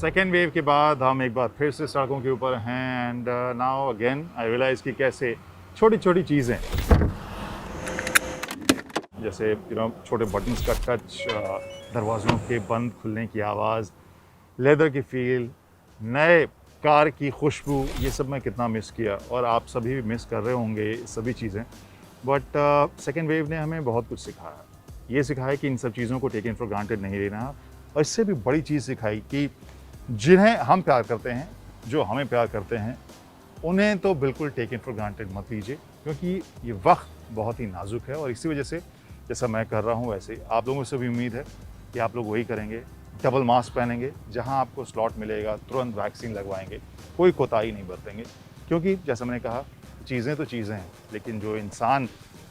Second wave के बाद हम एक बार फिर से सड़कों के ऊपर हैं and now again I realize कि कैसे छोटी छोटी चीज़ें जैसे छोटे बटन्स का टच, दरवाज़ों के बंद खुलने की आवाज़, लेदर की फील, नए कार की खुशबू, ये सब मैं कितना मिस किया और आप सभी भी मिस कर रहे होंगे ये सभी चीज़ें। बट सेकेंड वेव ने हमें बहुत कुछ सिखाया। ये सिखाया कि इन सब चीज़ों को टेकन फॉर ग्रांटेड नहीं लेना, और इससे भी बड़ी चीज़ सिखाई कि जिन्हें हम प्यार करते हैं, जो हमें प्यार करते हैं, उन्हें तो बिल्कुल टेकन फॉर ग्रांटेड मत लीजिए, क्योंकि ये वक्त बहुत ही नाजुक है। और इसी वजह से जैसा मैं कर रहा हूँ वैसे ही आप लोगों से भी उम्मीद है कि आप लोग वही करेंगे। डबल मास्क पहनेंगे, जहाँ आपको स्लॉट मिलेगा तुरंत वैक्सीन लगवाएंगे, कोई कोताही नहीं बरतेंगे, क्योंकि जैसा मैंने कहा चीज़ें तो चीज़ें हैं, लेकिन जो इंसान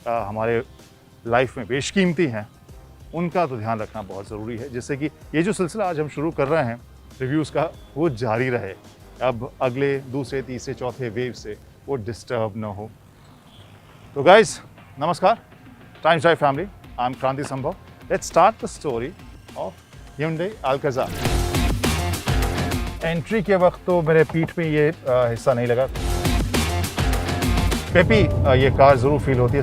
हमारे लाइफ में बेशकीमती हैं उनका तो ध्यान रखना बहुत ज़रूरी है, जिससे कि ये जो सिलसिला आज हम शुरू कर रहे हैं रिव्यूज़ का, वो जारी रहे। अब अगले दूसरे तीसरे चौथे वेव से वो डिस्टर्ब ना हो। तो गाइस नमस्कार, times drive family, I am क्रांति संभव। Let's start the story of Hyundai Alcazar। Entry के वक्त तो मेरे पीठ में ये हिस्सा नहीं लगा। पेपी ये कार ज़रूर फील होती है,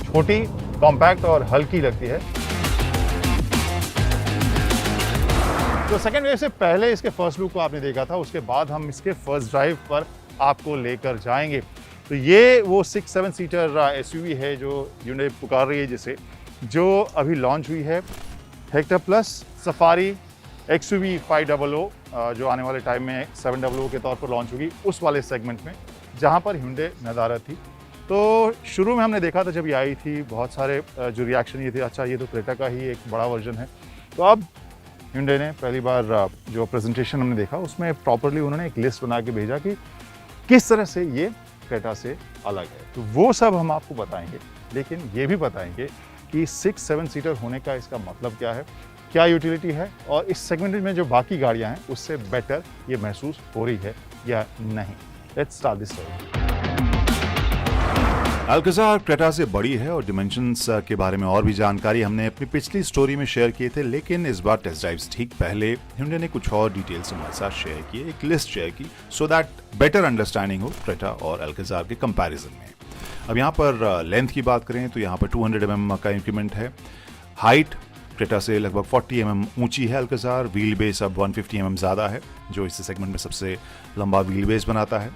छोटी, कॉम्पैक्ट और हल्की लगती है। तो सेकेंड वेव से पहले इसके फर्स्ट लुक को आपने देखा था, उसके बाद हम इसके फर्स्ट ड्राइव पर आपको लेकर जाएंगे। तो ये वो 6-7 सीटर एसयूवी है जो Hyundai पुकार रही है जिसे, जो अभी लॉन्च हुई है। हेक्टर प्लस सफारी XUV 500 जो आने वाले टाइम में 700 के तौर पर लॉन्च होगी, उस वाले सेगमेंट में जहां पर Hyundai नदारत थी। तो शुरू में हमने देखा था जब ये आई थी, बहुत सारे जो रिएक्शन ये थे, अच्छा ये तो क्रेटा का ही एक बड़ा वर्जन है। तो अब Hyundai ने पहली बार जो प्रेजेंटेशन हमने देखा उसमें प्रॉपरली उन्होंने एक लिस्ट बना के भेजा कि किस तरह से ये क्रेटा से अलग है। तो वो सब हम आपको बताएंगे, लेकिन ये भी बताएंगे कि 6-7 सीटर होने का इसका मतलब क्या है, क्या यूटिलिटी है, और इस सेगमेंट में जो बाकी गाड़ियां हैं उससे बेटर ये महसूस हो रही है या नहीं। Let's start this story. Alcazar Creta से बड़ी है और डिमेंशंस के बारे में और भी जानकारी हमने अपनी पिछली स्टोरी में शेयर किए थे, लेकिन इस बार टेस्ट ड्राइव्स ठीक पहले Hyundai ने कुछ और डिटेल्स हमारे साथ शेयर किए, एक लिस्ट शेयर की, सो दैट बेटर अंडरस्टैंडिंग हो क्रेटा और अल्काज़ार के कंपैरिजन में। अब यहाँ पर लेंथ की बात करें तो यहाँ पर 200 mm का इंक्रीमेंट है। हाइट क्रेटा से लगभग 40 mm ऊंची है अल्काज़ार। व्हील बेस अब 150 mm ज़्यादा है, जो इस सेगमेंट में सबसे लंबा व्हील बेस बनाता है।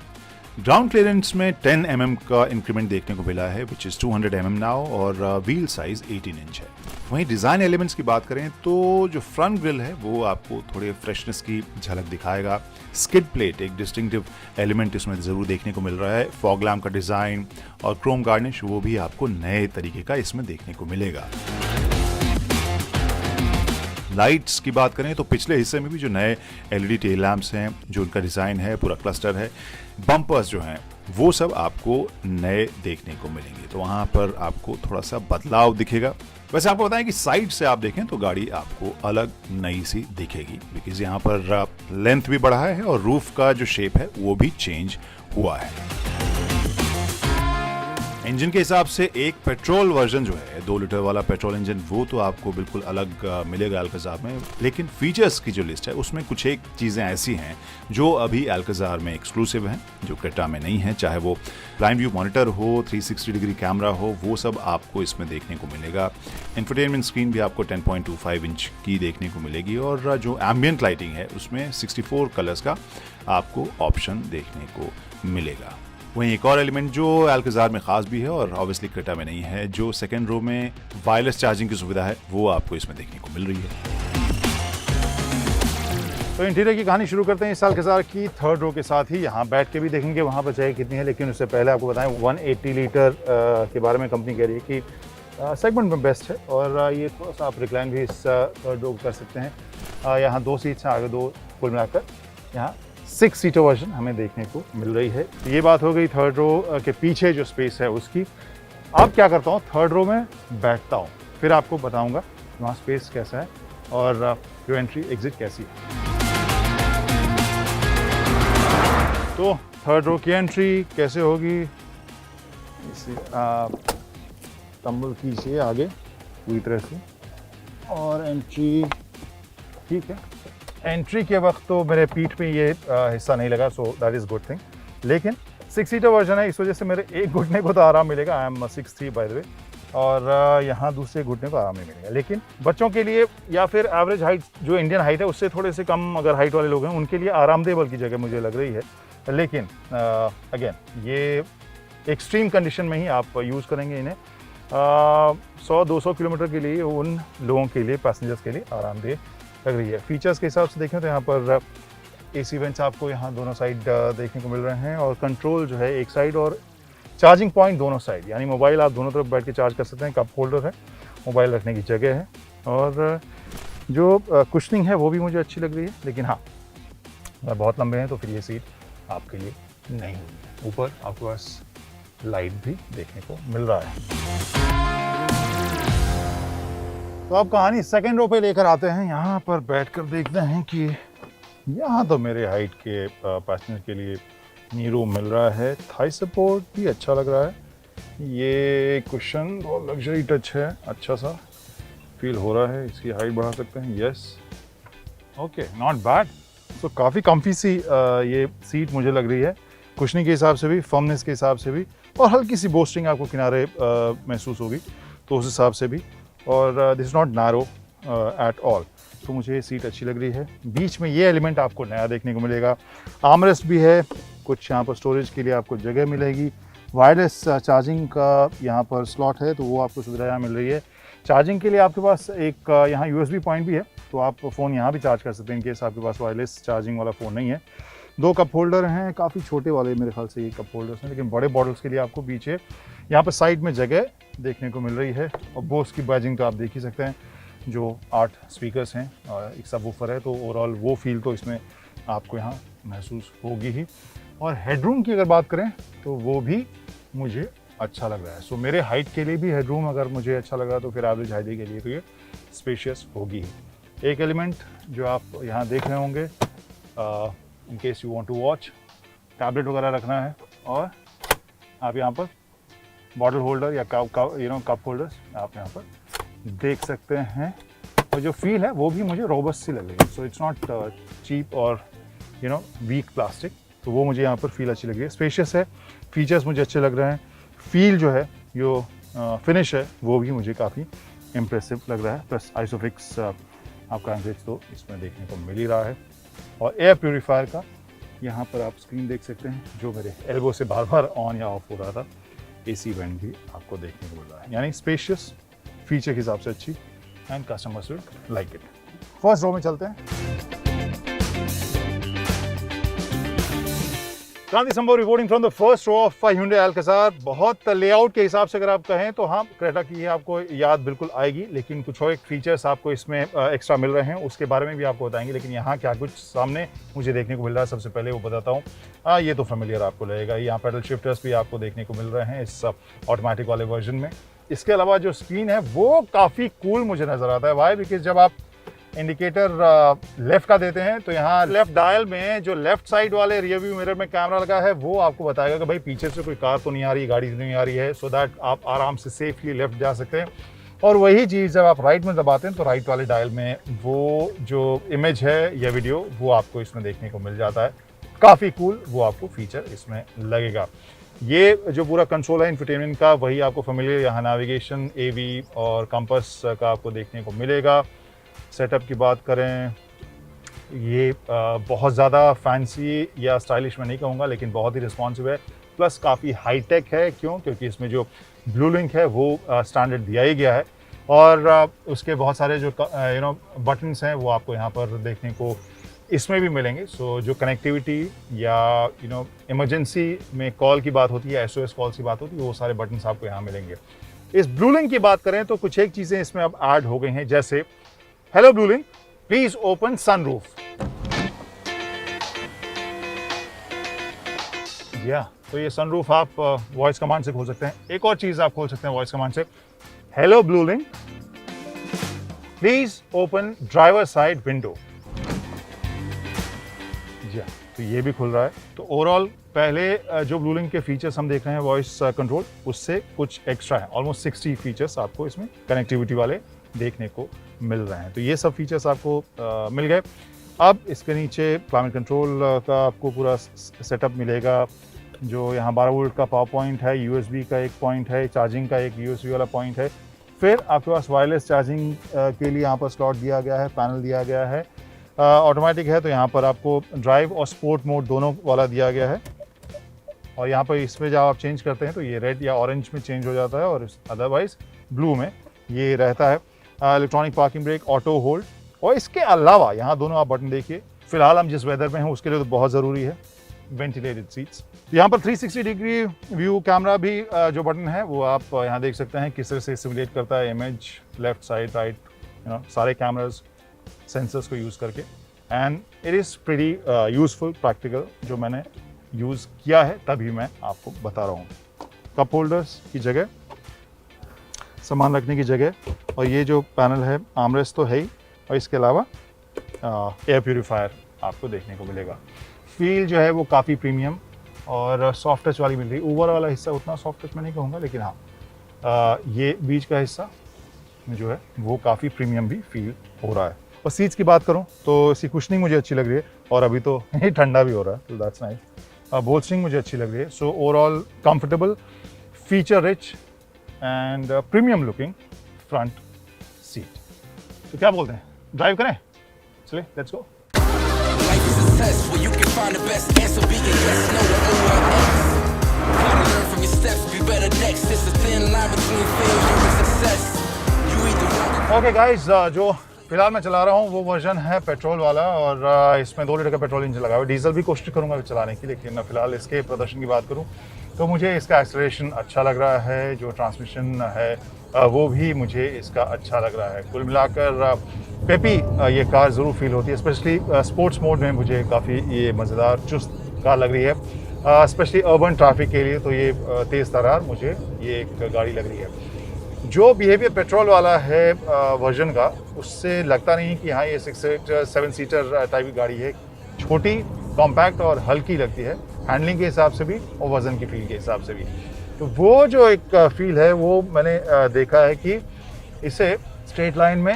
ग्राउंड क्लियरेंस में 10 mm का इंक्रीमेंट देखने को मिला है, विच इज़ 200 mm नाउ, और व्हील साइज 18 इंच है। वहीं डिज़ाइन एलिमेंट्स की बात करें तो जो फ्रंट ग्रिल है वो आपको थोड़े फ्रेशनेस की झलक दिखाएगा। स्किड प्लेट एक डिस्टिंक्टिव एलिमेंट इसमें ज़रूर देखने को मिल रहा है। फॉग लैम्प का डिज़ाइन और क्रोम गार्निश वो भी आपको नए तरीके का इसमें देखने को मिलेगा। लाइट्स की बात करें तो पिछले हिस्से में भी जो नए LED टेल लैंप्स हैं, जो उनका डिज़ाइन है, पूरा क्लस्टर है, बम्पर्स जो हैं वो सब आपको नए देखने को मिलेंगे, तो वहाँ पर आपको थोड़ा सा बदलाव दिखेगा। वैसे आपको बताएं कि साइड से आप देखें तो गाड़ी आपको अलग नई सी दिखेगी, बिकॉज यहाँ पर लेंथ भी बढ़ा है और रूफ का जो शेप है वो भी चेंज हुआ है। इंजन के हिसाब से एक पेट्रोल वर्जन जो है 2 लीटर वाला पेट्रोल इंजन, वो तो आपको बिल्कुल अलग मिलेगा अल्काज़ार में, लेकिन फीचर्स की जो लिस्ट है उसमें कुछ एक चीज़ें ऐसी हैं जो अभी अल्काज़ार में एक्सक्लूसिव हैं, जो क्रेटा में नहीं है। चाहे वो लाइन व्यू मॉनिटर हो, 360 डिग्री कैमरा हो, वो सब आपको इसमें देखने को मिलेगा। इंफोटेनमेंट स्क्रीन भी आपको 10.25 इंच की देखने को मिलेगी, और जो एम्बियंट लाइटिंग है उसमें 64 कलर्स का आपको ऑप्शन देखने को मिलेगा। वहीं एक और एलिमेंट जो अल्काज़ार में खास भी है और ऑब्वियसली क्रेटा में नहीं है, जो सेकेंड रो में वायरलेस चार्जिंग की सुविधा है, वो आपको इसमें देखने को मिल रही है। तो इंटीरियर की कहानी शुरू करते हैं इस अल्काज़ार की थर्ड रो के साथ ही। यहाँ बैठ के भी देखेंगे वहाँ पर जगह कितनी है, लेकिन उससे पहले आपको बताएं 180 लीटर के बारे में कंपनी कह रही है कि सेगमेंट में बेस्ट है, और ये थोड़ा सा आप रिक्लाइन भी इस थर्ड रो कर सकते हैं। यहाँ 2 सीट्स हैं, आगे 2, कुल मिलाकर यहाँ 6 सीटर वर्जन हमें देखने को मिल रही है। ये बात हो गई थर्ड रो के पीछे जो स्पेस है उसकी। अब क्या करता हूँ, थर्ड रो में बैठता हूँ, फिर आपको बताऊँगा वहाँ स्पेस कैसा है और जो एंट्री एग्जिट कैसी है। तो थर्ड रो की एंट्री कैसे होगी, इसे आप टम्बल कीजिए आगे पूरी तरह से, और एंट्री ठीक है, एंट्री के वक्त तो मेरे पीठ पे ये हिस्सा नहीं लगा, so that is good thing. लेकिन 6 सीटर वर्जन है, इस वजह से मेरे एक घुटने को तो आराम मिलेगा। I am 6'3" by the way, और यहाँ दूसरे घुटने को आराम नहीं मिलेगा। लेकिन बच्चों के लिए या फिर एवरेज हाइट जो इंडियन हाइट है उससे थोड़े से कम अगर हाइट वाले लोग हैं उनके लिए आरामदेह बल्कि जगह मुझे लग रही है। लेकिन अगेन ये एक्सट्रीम कंडीशन में ही आप यूज़ करेंगे इन्हें। 100-200 किलोमीटर के लिए उन लोगों के लिए, पैसेंजर्स के लिए आरामदेह लग रही है। फीचर्स के हिसाब से देखें तो यहाँ पर AC वेंट्स आपको यहाँ दोनों साइड देखने को मिल रहे हैं, और कंट्रोल जो है एक साइड और चार्जिंग पॉइंट दोनों साइड, यानी मोबाइल आप दोनों तरफ बैठ के चार्ज कर सकते हैं। कप होल्डर है, मोबाइल रखने की जगह है, और जो कुशनिंग है वो भी मुझे अच्छी लग रही है। लेकिन हाँ, अगर बहुत लंबे हैं तो फिर ये सीट आपके लिए नहीं होगी। ऊपर आपके पास लाइट भी देखने को मिल रहा है। तो अब कहानी सेकंड रो पे लेकर आते हैं। यहाँ पर बैठकर देखते हैं कि यहाँ तो मेरे हाइट के पैसेंजर के लिए नी रूम मिल रहा है। थाई सपोर्ट भी अच्छा लग रहा है। ये कुशन बहुत लग्जरी टच है, अच्छा सा फील हो रहा है। इसकी हाइट बढ़ा सकते हैं, यस, ओके, नॉट बैड। तो काफ़ी कम्फी सी ये सीट मुझे लग रही है, कुशनिंग के हिसाब से भी, फर्मनेस के हिसाब से भी, और हल्की सी बोस्टिंग आपको किनारे महसूस होगी तो उस हिसाब से भी। और this is not narrow at all, तो मुझे ये सीट अच्छी लग रही है। बीच में ये एलिमेंट आपको नया देखने को मिलेगा। आर्मरेस्ट भी है, कुछ यहाँ पर स्टोरेज के लिए आपको जगह मिलेगी। वायरलेस चार्जिंग का यहाँ पर स्लॉट है, तो वो आपको सुविधा यहाँ मिल रही है। चार्जिंग के लिए आपके पास एक यहाँ USB पॉइंट भी है, तो आप फ़ोन यहाँ भी चार्ज कर सकते हैं इनकेस आपके पास वायरलेस चार्जिंग वाला फ़ोन नहीं है। 2 कप होल्डर हैं, काफ़ी छोटे वाले मेरे ख्याल से ये कप होल्डर्स हैं, लेकिन बड़े बॉटल्स के लिए आपको पीछे यहाँ पर साइड में जगह देखने को मिल रही है। और बोस की बैजिंग तो आप देख ही सकते हैं, जो 8 स्पीकर्स हैं और एक सबवूफर है, तो ओवरऑल वो फील तो इसमें आपको यहाँ महसूस होगी ही। और हेडरूम की अगर बात करें तो वो भी मुझे अच्छा लग रहा है। सो मेरे हाइट के लिए भी हेडरूम अगर मुझे अच्छा लग रहा है तो फिर एवरेज हाइट के लिए तो ये स्पेशियस होगी ही। एक एलिमेंट जो आप यहाँ देख रहे होंगे, in case you want to watch, tablet वगैरह रखना है, और आप यहाँ पर बॉटल होल्डर या कप होल्डर्स आप यहाँ पर देख सकते हैं। और जो फील है वो भी मुझे रोबस्ट सी लग रही है। सो इट्स नॉट चीप और वीक प्लास्टिक, तो वो मुझे यहाँ पर फील अच्छी लग रही है। स्पेशियस है, फीचर्स मुझे अच्छे लग रहे हैं, फील जो है, जो फिनिश है वो भी मुझे काफ़ी इम्प्रेसिव लग रहा है। प्लस आइसोफिक्स आपका एंगेज तो इसमें देखने को मिल ही रहा है। और एयर प्योरीफायर का यहाँ पर आप स्क्रीन देख सकते हैं, जो मेरे एल्बो से बार बार ऑन या ऑफ हो रहा था। AC वेंट भी आपको देखने को मिल रहा है, यानी स्पेशियस, फीचर के हिसाब से अच्छी, and customers will like it. First row में चलते हैं। Kranti Sambhav reporting from the first row of Hyundai Alcazar। बहुत लेआउट के हिसाब से अगर आप कहें तो हाँ, क्रेटा की आपको याद बिल्कुल आएगी, लेकिन कुछ और एक फीचर्स आपको इसमें एक्स्ट्रा मिल रहे हैं, उसके बारे में भी आपको बताएंगे। लेकिन यहाँ क्या कुछ सामने मुझे देखने को मिल रहा है, सबसे पहले वो बताता हूँ। ये तो फेमिलियर आपको लगेगा, यहाँ पेडल शिफ्टर्स भी आपको देखने को मिल रहे हैं इस ऑटोमेटिक वाले वर्जन में। इसके अलावा जो स्क्रीन है वो काफ़ी कूल मुझे नज़र आता है। वाई? बिकॉज जब आप इंडिकेटर लेफ्ट का देते हैं तो यहाँ लेफ्ट डायल में जो लेफ्ट साइड वाले रियर व्यू मिरर में कैमरा लगा है वो आपको बताएगा कि भाई पीछे से कोई कार तो नहीं आ रही, गाड़ी तो नहीं आ रही है, सो दैट आप आराम से सेफली लेफ्ट जा सकते हैं। और वही चीज़ जब आप राइट में दबाते हैं तो राइट वाले डायल में वो जो इमेज है या वीडियो वो आपको इसमें देखने को मिल जाता है। काफ़ी कूल वो आपको फीचर इसमें लगेगा। ये जो पूरा कंसोल है इंफोटेनमेंट का, वही आपको फेमिलियर यहाँ नेविगेशन, AV और कंपास का आपको देखने को मिलेगा। सेटअप की बात करें, ये बहुत ज़्यादा फैंसी या स्टाइलिश मैं नहीं कहूँगा, लेकिन बहुत ही रिस्पॉन्सिव है, प्लस काफ़ी हाईटेक है। क्यों? क्योंकि इसमें जो ब्लू लिंक है वो स्टैंडर्ड दिया ही गया है, और उसके बहुत सारे जो बटन्स हैं वो आपको यहाँ पर देखने को इसमें भी मिलेंगे। सो जो कनेक्टिविटी या इमरजेंसी में कॉल की बात होती है, SOS कॉल की बात होती है, वो सारे बटन्स आपको यहाँ मिलेंगे। इस ब्लू लिंक की बात करें तो कुछ एक चीज़ें इसमें अब ऐड हो गई हैं, जैसे hello blue link please open sunroof. तो ये सनरूफ आप वॉइस कमांड से खोल सकते हैं। एक और चीज आप खोल सकते हैं वॉइस कमांड से, hello blue link please open driver side window. तो ये भी खुल रहा है। तो ओवरऑल पहले जो ब्लू लिंक के फीचर्स हम देख रहे हैं वॉइस कंट्रोल, उससे कुछ एक्स्ट्रा है। ऑलमोस्ट 60 फीचर्स आपको इसमें कनेक्टिविटी वाले देखने को मिल रहे हैं। तो ये सब फीचर्स आपको मिल गए। अब इसके नीचे क्लाइमेट कंट्रोल का आपको पूरा सेटअप मिलेगा। जो यहाँ 12 वोल्ट का पावर पॉइंट है, USB का एक पॉइंट है, चार्जिंग का एक USB वाला पॉइंट है। फिर आपके पास वायरलेस चार्जिंग के लिए यहाँ पर स्लॉट दिया गया है, पैनल दिया गया है। ऑटोमेटिक है तो यहाँ पर आपको ड्राइव और स्पोर्ट मोड दोनों वाला दिया गया है। और यहाँ पर इसमें जब आप चेंज करते हैं तो ये रेड या ऑरेंज में चेंज हो जाता है और अदरवाइज ब्लू में ये रहता है। Electronic parking brake, auto hold. और इसके अलावा यहाँ दोनों आप बटन देखिए। फिलहाल हम जिस वेदर में हैं उसके लिए तो बहुत ज़रूरी है वेंटिलेटेड सीट्स। यहाँ पर 360 डिग्री व्यू कैमरा भी जो बटन है वो आप यहाँ देख सकते हैं किस तरह से सिमुलेट करता है इमेज, लेफ्ट साइड, राइट, सारे कैमराज सेंसर्स को यूज़ करके। And it is pretty useful, practical, जो मैंने यूज़ किया है तभी मैं आपको बता रहा हूँ। कप होल्डर्स की जगह, सामान रखने की जगह, और ये जो पैनल है आर्मरेस्ट तो है ही, और इसके अलावा एयर प्यूरीफायर आपको देखने को मिलेगा। फील जो है वो काफ़ी प्रीमियम और सॉफ्ट टच वाली मिल रही है। ऊपर वाला हिस्सा उतना सॉफ्ट टच मैं नहीं कहूँगा, लेकिन हाँ ये बीच का हिस्सा जो है वो काफ़ी प्रीमियम भी फील हो रहा है। और सीट्स की बात करूँ तो इसकी कुशनिंग मुझे अच्छी लग रही है, और अभी तो ठंडा भी हो रहा है, तो दैट्स नाइस। बोल्स्टरिंग मुझे अच्छी लग रही है। So overall comfortable, feature rich and premium looking front seat. तो क्या बोलते हैं, ड्राइव करें? चलिए, let's go. Life is a test where you can find the best answer. Being yes, no, or X. Gotta learn from your steps, be better next. It's a thin line between failure and success. You either want okay guys, जो फिलहाल मैं चला रहा हूँ वो version है petrol वाला, और इसमें 2 लीटर का पेट्रोल इंजन लगा हुआ है। डीजल भी कोशिश करूँगा चलाने की, लेकिन फिलहाल इसके प्रदर्शन की बात करूँ तो मुझे इसका एक्सेलरेशन अच्छा लग रहा है। जो ट्रांसमिशन है वो भी मुझे इसका अच्छा लग रहा है। कुल मिलाकर पेपी ये कार ज़रूर फील होती है, स्पेशली स्पोर्ट्स मोड में मुझे काफ़ी ये मज़ेदार चुस्त कार लग रही है। स्पेशली अर्बन ट्रैफिक के लिए तो ये तेज़ तरार मुझे ये एक गाड़ी लग रही है। जो बिहेवियर पेट्रोल वाला है वर्जन का, उससे लगता नहीं कि हाँ ये 6-7 सीटर टाइप की गाड़ी है। छोटी, कॉम्पैक्ट और हल्की लगती है, हैंडलिंग के हिसाब से भी और वज़न की फील के हिसाब से भी। तो वो जो एक फील है वो मैंने देखा है कि इसे स्ट्रेट लाइन में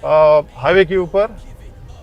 हाईवे के ऊपर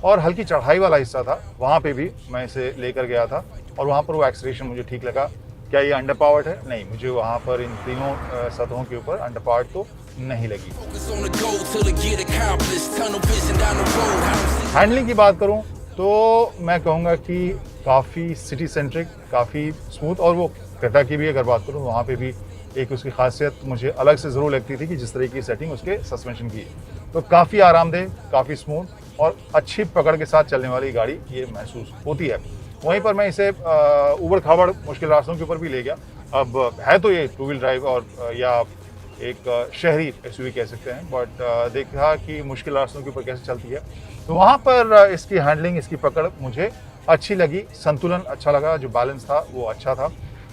और हल्की चढ़ाई वाला हिस्सा था, वहाँ पे भी मैं इसे लेकर गया था, और वहाँ पर वो एक्सेलरेशन मुझे ठीक लगा। क्या ये अंडर पावर्ड है? नहीं, मुझे वहाँ पर इन तीनों सतहों के ऊपर अंडर पावर्ड तो नहीं लगी। focus on the goal till it get accomplished. Tunnel vision down the road. I don't see handling की बात करूं तो मैं कहूंगा कि काफ़ी सिटी सेंट्रिक, काफ़ी स्मूथ, और वो क्रेटा की भी अगर बात करूं वहाँ पे भी एक उसकी खासियत मुझे अलग से ज़रूर लगती थी कि जिस तरह की सेटिंग उसके सस्पेंशन की है, तो काफ़ी आरामदेह, काफ़ी स्मूथ और अच्छी पकड़ के साथ चलने वाली गाड़ी ये महसूस होती है। वहीं पर मैं इसे उबड़ खाबड़ मुश्किल रास्तों के ऊपर भी ले गया। अब है तो ये 2 व्हील ड्राइव और या एक शहरी एसयूवी कह सकते हैं, बट देखा कि मुश्किल रास्तों के ऊपर कैसे चलती है, तो वहाँ पर इसकी हैंडलिंग, इसकी पकड़ मुझे अच्छी लगी। संतुलन अच्छा लगा, जो बैलेंस था वो अच्छा था,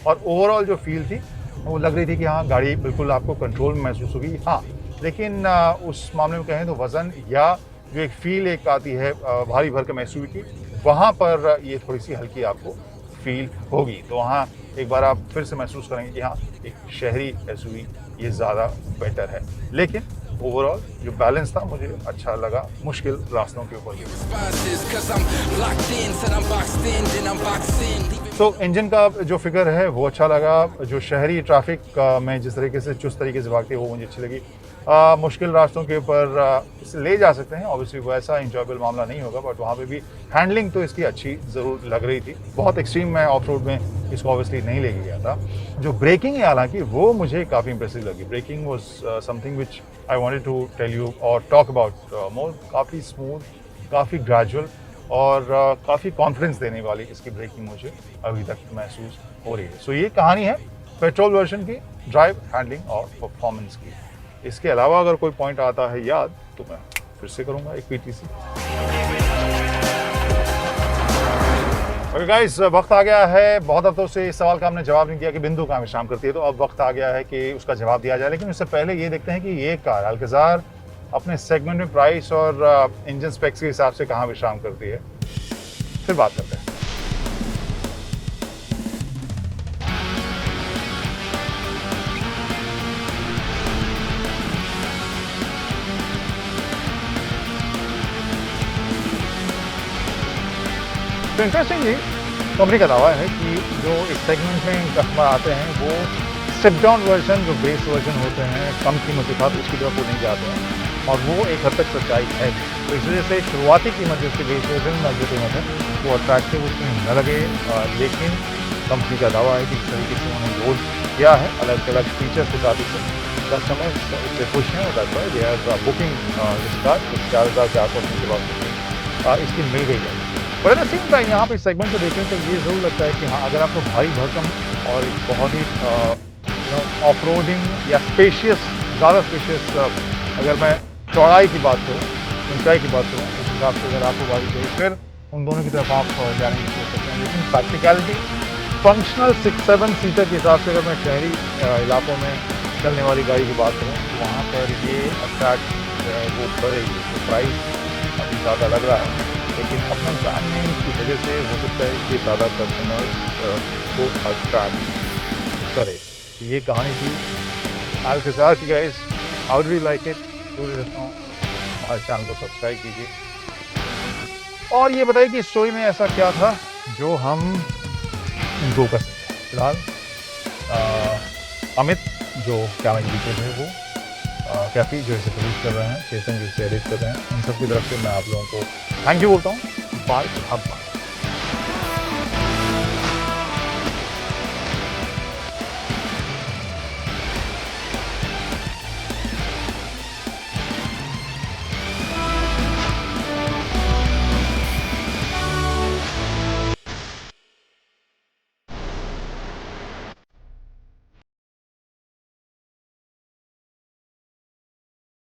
और ओवरऑल जो फील थी वो लग रही थी कि हाँ गाड़ी बिल्कुल आपको कंट्रोल में महसूस होगी। हाँ, लेकिन उस मामले में कहें तो वज़न या जो एक फील एक आती है भारी भरकम एसयूवी की, वहाँ पर ये थोड़ी सी हल्की आपको फील होगी। तो वहाँ एक बार आप फिर से महसूस करेंगे कि हाँ एक शहरी एसयूवी ये ज़्यादा बेटर है। लेकिन ओवरऑल जो बैलेंस था मुझे अच्छा लगा मुश्किल रास्तों के ऊपर भी। responses 'cause I'm locked in, said I'm boxed in, then I'm boxed in. Leaving तो इंजन का जो फिगर है वो अच्छा लगा। जो शहरी ट्रैफिक में जिस तरीके से चुस्त तरीके से भागती है वो मुझे अच्छी लगी। मुश्किल रास्तों के ऊपर इसे ले जा सकते हैं, ऑब्वियसली वैसा इंजॉयबल मामला नहीं होगा, बट वहाँ पे भी हैंडलिंग तो इसकी अच्छी ज़रूर लग रही थी। बहुत एक्सट्रीम मैं ऑफ रोड में इसको ऑब्वियसली नहीं लेके गया था। जो ब्रेकिंग है हालांकि वो मुझे काफ़ी इंप्रेसिव लगी। Braking was something which I wanted to tell you और टॉक अबाउट मोर। काफ़ी स्मूथ, काफ़ी ग्रेजुअल और काफ़ी कॉन्फिडेंस देने वाली इसकी ब्रेकिंग मुझे अभी तक महसूस हो रही है। सो ये कहानी है पेट्रोल वर्जन की ड्राइव, हैंडलिंग और परफॉर्मेंस की। इसके अलावा अगर कोई पॉइंट आता है याद तो मैं फिर से करूँगा एक पीटीसी। ओके गाइस, वक्त आ गया है। बहुत हफ्तों से इस सवाल का हमने जवाब नहीं दिया कि बिंदु कहाँ विश्राम करती है, तो अब वक्त आ गया है कि उसका जवाब दिया जाए। लेकिन उससे पहले ये देखते हैं कि ये कार अल्कज़ार अपने सेगमेंट में प्राइस और इंजन स्पेक्स के हिसाब से कहाँ विश्राम करती है, फिर बात करते हैं। तो इंटरेस्टिंगली कंपनी का दावा है कि जो इस सेगमेंट में कस्टमर आते हैं वो स्टेप डाउन वर्जन जो बेस वर्जन होते हैं कम कीमत के साथ उसकी तरफ वो नहीं जाते हैं और वो एक हद तक सच्चाई है। तो इस वजह से शुरुआती कीमत जो उसकी बेस वर्जन में जो कीमत है वो अट्रैक्टिव उसमें न लगे, लेकिन कंपनी का दावा है कि इस तरीके से उन्होंने लोड किया है अलग अलग फीचर्स के साथ इसे कस्टमर्स इससे खुश हैं और that's why they are booking this car 4,400 के बाद इसकी मिल गई है। But at the same time यहाँ पे सेगमेंट को देखें तो ये ज़रूर लगता है कि हाँ अगर आपको भारी भरकम और एक बहुत ही ऑफ रोडिंग या स्पेशियस ज़्यादा स्पेशियस अगर मैं चौड़ाई की बात करूँ ऊंचाई की बात करूँ उस हिसाब से अगर आपको गाड़ी चाहिए फिर उन दोनों की तरफ आप जाने की सोच सकते हैं। लेकिन प्रैक्टिकलिटी फंक्शनल 6-7 सीटर के हिसाब से अगर मैं शहरी इलाकों में चलने वाली गाड़ी की बात करूँ तो वहाँ पर ये अट्रैक्ट वो करेगी। तो प्राइस अभी ज़्यादा लग रहा है लेकिन अपना ब्रांडिंग की वजह से हो सकता है कि ज़्यादा कस्टमर्स को अट्रैक्ट करे। तो ये कहानी थी आज के साथ। Guys how do you like it, हमारे चैनल को सब्सक्राइब कीजिए और ये बताइए कि इस स्टोरी में ऐसा क्या था जो हम इम्प्रूव कर सकते हैं। फिलहाल अमित जो कैमरा के पीछे थे वो कैफी जो इसे प्रोड्यूस कर रहे हैं, चेतन जो इसे एडिट कर रहे हैं, इन सब की तरफ से मैं आप लोगों को थैंक यू बोलता हूँ। बाय अब